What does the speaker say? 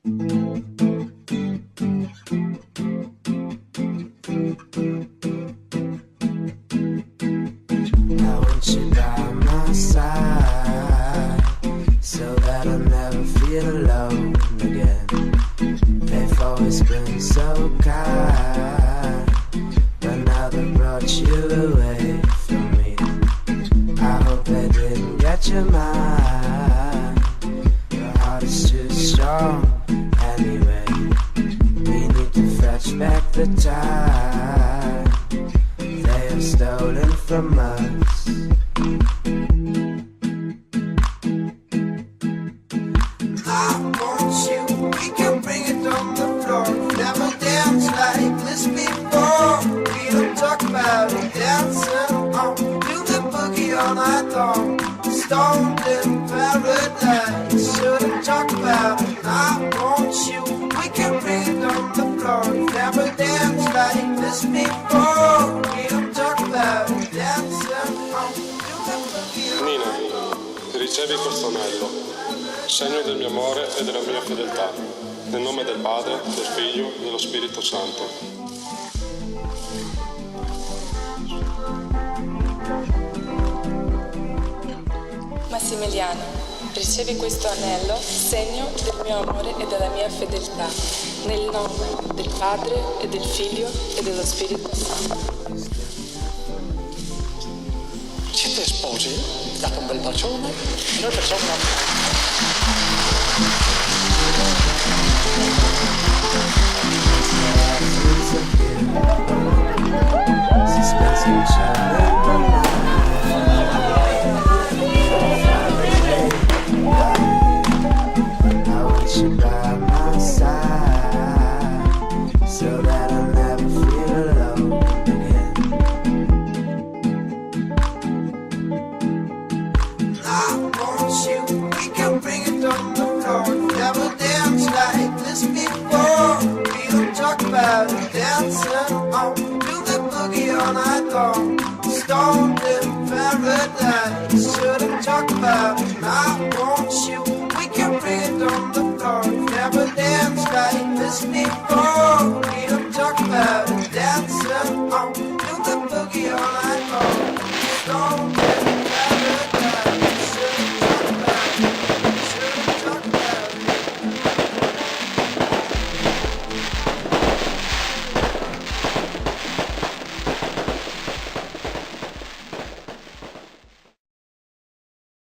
I want you by my side, so that I'll never feel alone again. They've always been so kind, but now they brought you away from me. I hope they didn't get your mind. Your heart is too strong anyway. We need to fetch back the time they have stolen from us. I want you, we can bring it on the floor. Never danced like this before. We don't talk about it, dancing on. Do the boogie all night long. Stoned in paradise. Shouldn't talk about it. I want you, we can bring it on the floor. Never danced like this before. We don't talk about it, dancing on. Do the boogie all Nina, night long. ricevi questo anello, segno del mio amore e della mia fedeltà, nel nome del Padre, del Figlio e dello Spirito Santo. Massimiliano, ricevi questo anello, segno del mio amore e della mia fedeltà, nel nome del Padre e del Figlio e dello Spirito Santo. Siete sposi? Date un bel bacione. Noi facciamo una... Suspense each other in the night. I want you by my side, so that I'll never feel alone again. I want you, we can bring it on the floor. Never danced like this before. We don't talk about it, dancing on. Do the boogie all night long. Stoned in paradise. Shouldn't talk about it. I want you, we can bring it on the floor. Never danced like this before. We don't